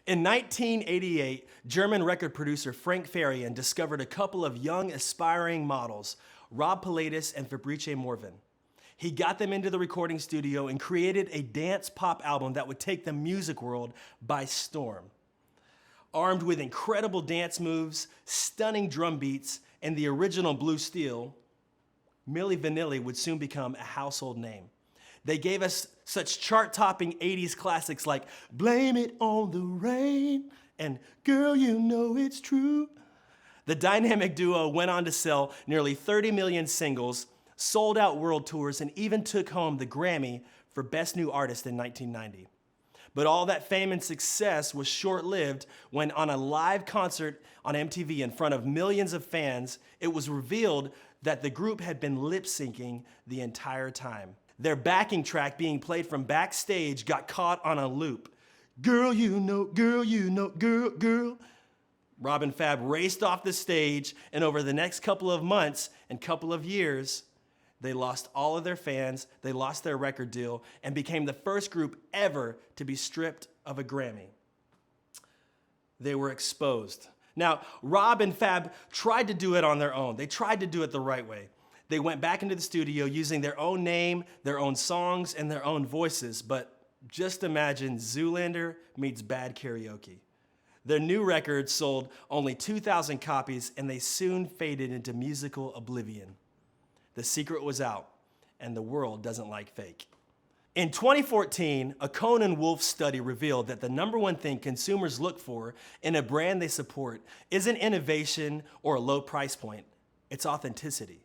In 1988, German record producer Frank Farian discovered a couple of young aspiring models, Rob Pilatus and Fabrice Morvan. He got them into the recording studio and created a dance pop album that would take the music world by storm. Armed with incredible dance moves, stunning drum beats, and the original Blue Steel, Milli Vanilli would soon become a household name. They gave us such chart-topping 80s classics like Blame It on the Rain and Girl, You Know It's True. The dynamic duo went on to sell nearly 30 million singles, sold out world tours, and even took home the Grammy for Best New Artist in 1990. But all that fame and success was short-lived when on a live concert on MTV in front of millions of fans, it was revealed that the group had been lip-syncing the entire time. Their backing track being played from backstage got caught on a loop. Girl, you know, girl, you know, girl, girl. Rob and Fab raced off the stage, and over the next couple of months and couple of years, they lost all of their fans, they lost their record deal, and became the first group ever to be stripped of a Grammy. They were exposed. Now, Rob and Fab tried to do it on their own. They tried to do it the right way. They went back into the studio using their own name, their own songs, and their own voices, but just imagine Zoolander meets Bad Karaoke. Their new record sold only 2,000 copies, and they soon faded into musical oblivion. The secret was out, and the world doesn't like fake. In 2014, a Conan Wolf study revealed that the number one thing consumers look for in a brand they support isn't innovation or a low price point, it's authenticity.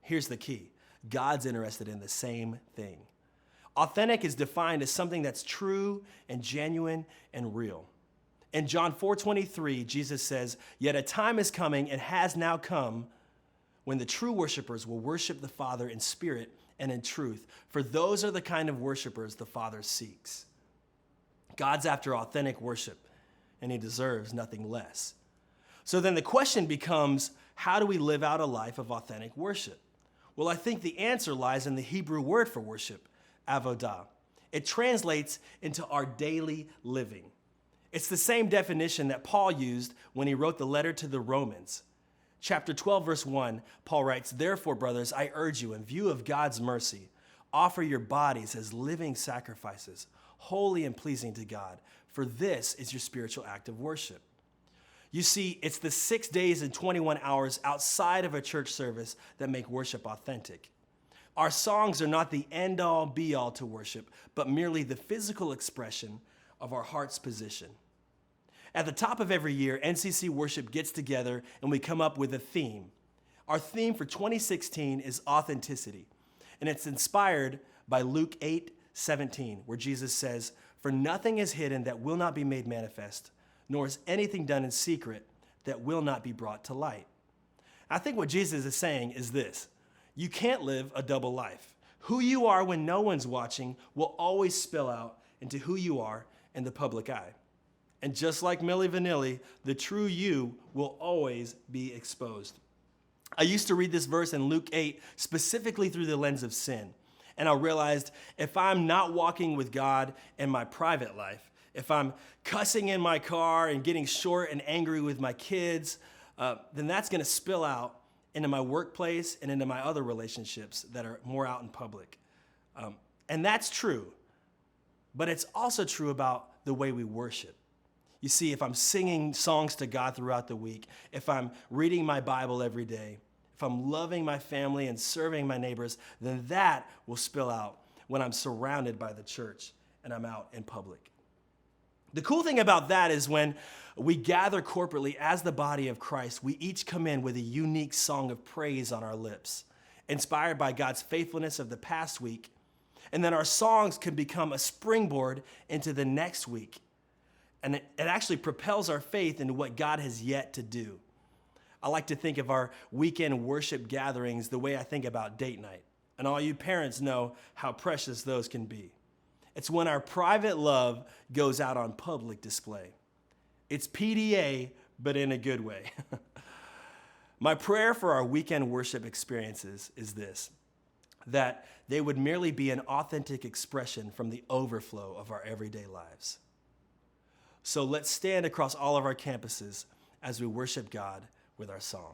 Here's the key. God's interested in the same thing. Authentic is defined as something that's true and genuine and real. In John 4:23, Jesus says, "Yet a time is coming and has now come when the true worshipers will worship the Father in spirit and in truth, for those are the kind of worshipers the Father seeks." God's after authentic worship, and he deserves nothing less. So then the question becomes, how do we live out a life of authentic worship? Well, I think the answer lies in the Hebrew word for worship, avodah. It translates into our daily living. It's the same definition that Paul used when he wrote the letter to the Romans. Chapter 12, verse 1, Paul writes, "Therefore, brothers, I urge you, in view of God's mercy, offer your bodies as living sacrifices, holy and pleasing to God, for this is your spiritual act of worship." You see, it's the 6 days and 21 hours outside of a church service that make worship authentic. Our songs are not the end-all, be-all to worship, but merely the physical expression of our heart's position. At the top of every year, NCC Worship gets together and we come up with a theme. Our theme for 2016 is authenticity, and it's inspired by Luke 8:17, where Jesus says, "For nothing is hidden that will not be made manifest, nor is anything done in secret that will not be brought to light." I think what Jesus is saying is this: you can't live a double life. Who you are when no one's watching will always spill out into who you are in the public eye. And just like Milli Vanilli, the true you will always be exposed. I used to read this verse in Luke 8 specifically through the lens of sin. And I realized if I'm not walking with God in my private life, if I'm cussing in my car and getting short and angry with my kids, then that's going to spill out into my workplace and into my other relationships that are more out in public. And that's true. But it's also true about the way we worship. You see, if I'm singing songs to God throughout the week, if I'm reading my Bible every day, if I'm loving my family and serving my neighbors, then that will spill out when I'm surrounded by the church and I'm out in public. The cool thing about that is when we gather corporately as the body of Christ, we each come in with a unique song of praise on our lips, inspired by God's faithfulness of the past week. And then our songs can become a springboard into the next week. And it actually propels our faith into what God has yet to do. I like to think of our weekend worship gatherings the way I think about date night. And all you parents know how precious those can be. It's when our private love goes out on public display. It's PDA, but in a good way. My prayer for our weekend worship experiences is this: that they would merely be an authentic expression from the overflow of our everyday lives. So let's stand across all of our campuses as we worship God with our song.